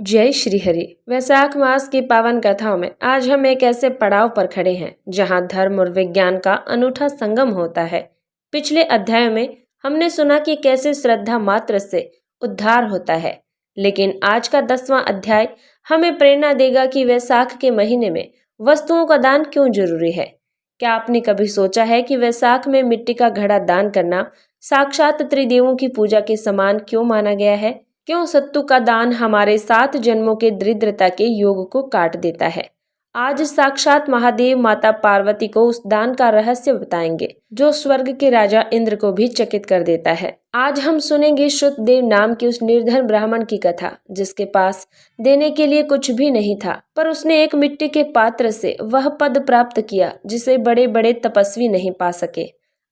जय श्री हरि। वैशाख मास की पावन कथाओं में आज हम एक ऐसे पड़ाव पर खड़े हैं जहां धर्म और विज्ञान का अनूठा संगम होता है। पिछले अध्याय में हमने सुना कि कैसे श्रद्धा मात्र से उद्धार होता है, लेकिन आज का 10वां अध्याय हमें प्रेरणा देगा कि वैशाख के महीने में वस्तुओं का दान क्यों जरूरी है। क्या आपने कभी सोचा है कि वैशाख में मिट्टी का घड़ा दान करना साक्षात त्रिदेवों की पूजा के समान क्यों माना गया है? क्यों सत्तू का दान हमारे 7 जन्मों के दरिद्रता के योग को काट देता है? आज साक्षात महादेव माता पार्वती को उस दान का रहस्य बताएंगे जो स्वर्ग के राजा इंद्र को भी चकित कर देता है। आज हम सुनेंगे श्रुतदेव नाम के उस निर्धन ब्राह्मण की कथा, जिसके पास देने के लिए कुछ भी नहीं था, पर उसने एक मिट्टी के पात्र से वह पद प्राप्त किया जिसे बड़े बड़े तपस्वी नहीं पा सके।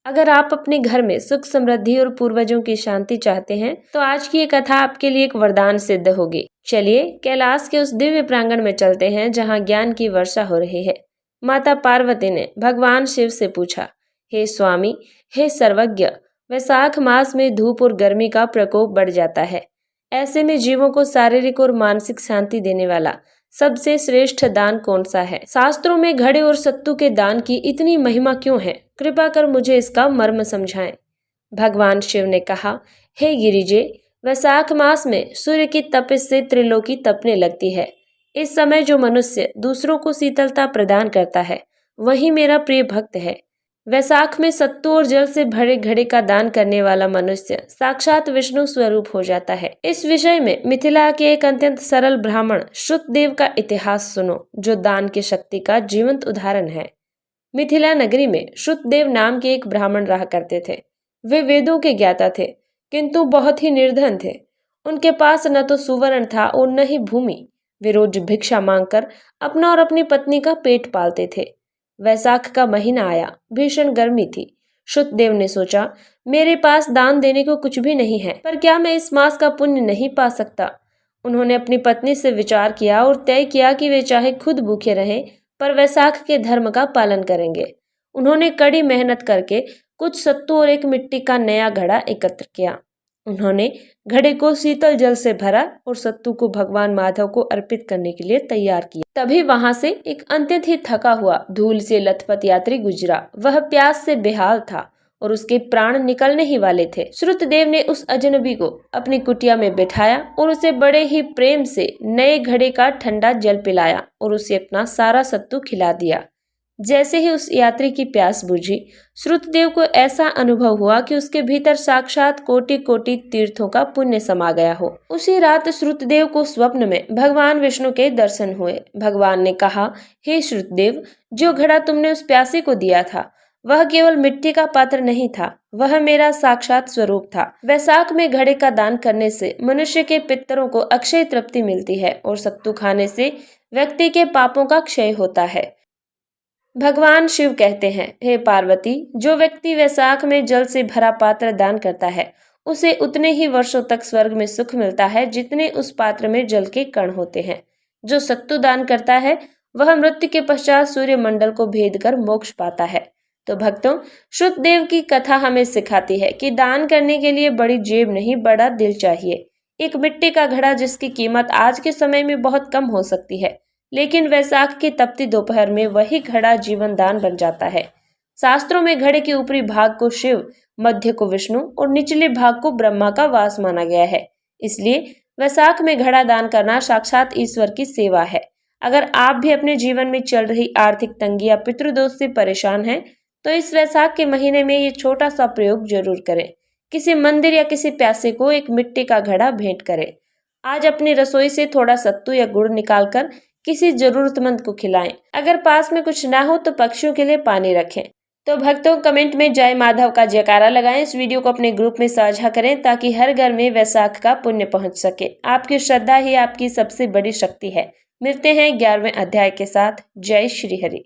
अगर आप अपने घर में सुख समृद्धि और पूर्वजों की शांति चाहते हैं तो आज की ये कथा आपके लिए एक वरदान सिद्ध होगी। चलिए कैलाश के उस दिव्य प्रांगण में चलते हैं जहां ज्ञान की वर्षा हो रही है। माता पार्वती ने भगवान शिव से पूछा, हे स्वामी, हे सर्वज्ञ, वैशाख मास में धूप और गर्मी का प्रकोप बढ़ जाता है। ऐसे में जीवों को शारीरिक और मानसिक शांति देने वाला सबसे श्रेष्ठ दान कौन सा है? शास्त्रों में घड़े और सत्तू के दान की इतनी महिमा क्यों है? कृपा कर मुझे इसका मर्म समझाएं। भगवान शिव ने कहा, हे गिरिजे, वैशाख मास में सूर्य की तपिश से त्रिलोकी तपने लगती है। इस समय जो मनुष्य दूसरों को शीतलता प्रदान करता है वही मेरा प्रिय भक्त है। वैशाख में सत्तू और जल से भरे घड़े का दान करने वाला मनुष्य साक्षात विष्णु स्वरूप हो जाता है। इस विषय में मिथिला के एक अत्यंत सरल ब्राह्मण श्रुतदेव का इतिहास सुनो, जो दान की शक्ति का जीवंत उदाहरण है। मिथिला नगरी में श्रुतदेव नाम के एक ब्राह्मण रहा करते थे। वे वेदों के ज्ञाता थे, किंतु बहुत ही निर्धन थे। उनके पास न तो सुवर्ण था और न ही भूमि। वे रोज भिक्षा मांगकर अपना और अपनी पत्नी का पेट पालते थे। वैशाख का महीना आया, भीषण गर्मी थी। श्रुतदेव ने सोचा, मेरे पास दान देने को कुछ भी नहीं है, पर क्या मैं इस मास का पुण्य नहीं पा सकता? उन्होंने अपनी पत्नी से विचार किया और तय किया कि वे चाहे खुद भूखे रहें, पर वैशाख के धर्म का पालन करेंगे। उन्होंने कड़ी मेहनत करके कुछ सत्तू और एक मिट्टी का नया घड़ा एकत्र किया। उन्होंने घड़े को शीतल जल से भरा और सत्तू को भगवान माधव को अर्पित करने के लिए तैयार किया। तभी वहां से एक अत्यंत ही थका हुआ, धूल से लथपथ यात्री गुजरा। वह प्यास से बेहाल था और उसके प्राण निकलने ही वाले थे। श्रुतदेव ने उस अजनबी को अपनी कुटिया में बिठाया और उसे बड़े ही प्रेम से नए घड़े का ठंडा जल पिलाया और उसे अपना सारा सत्तू खिला दिया। जैसे ही उस यात्री की प्यास बुझी, श्रुतदेव को ऐसा अनुभव हुआ कि उसके भीतर साक्षात कोटि कोटि तीर्थों का पुण्य समा गया हो। उसी रात श्रुतदेव को स्वप्न में भगवान विष्णु के दर्शन हुए। भगवान ने कहा, हे श्रुतदेव, जो घड़ा तुमने उस प्यासे को दिया था वह केवल मिट्टी का पात्र नहीं था, वह मेरा साक्षात स्वरूप था। वैशाख में घड़े का दान करने से मनुष्य के पितरों को अक्षय तृप्ति मिलती है और सत्तू खाने से व्यक्ति के पापों का क्षय होता है। भगवान शिव कहते हैं, हे पार्वती, जो व्यक्ति वैशाख में जल से भरा पात्र दान करता है उसे उतने ही वर्षों तक स्वर्ग में सुख मिलता है जितने उस पात्र में जल के कण होते हैं। जो सत्तू दान करता है वह मृत्यु के पश्चात सूर्य मंडल को भेद कर मोक्ष पाता है। तो भक्तों, श्रुतदेव की कथा हमें सिखाती है कि दान करने के लिए बड़ी जेब नहीं, बड़ा दिल चाहिए। एक मिट्टी का घड़ा जिसकी कीमत आज के समय में बहुत कम हो सकती है, लेकिन वैशाख की तपती दोपहर में वही घड़ा जीवन दान बन जाता है। शास्त्रों में घड़े के ऊपरी भाग को शिव, मध्य को विष्णु और निचले भाग को ब्रह्मा का वास माना गया है। इसलिए वैशाख में घड़ा दान करना साक्षात ईश्वर की सेवा है। अगर आप भी अपने जीवन में चल रही आर्थिक तंगी या पितृदोष से परेशान हैं, तो इस वैशाख के महीने में ये छोटा सा प्रयोग जरूर करें। किसी मंदिर या किसी प्यासे को एक मिट्टी का घड़ा भेंट करें। आज अपनी रसोई से थोड़ा सत्तू या गुड़ निकालकर किसी जरूरतमंद को खिलाएं। अगर पास में कुछ ना हो तो पक्षियों के लिए पानी रखें। तो भक्तों, कमेंट में जय माधव का जयकारा लगाएं। इस वीडियो को अपने ग्रुप में साझा करें ताकि हर घर में वैशाख का पुण्य पहुंच सके। आपकी श्रद्धा ही आपकी सबसे बड़ी शक्ति है। मिलते हैं 11वें अध्याय के साथ। जय श्री हरि।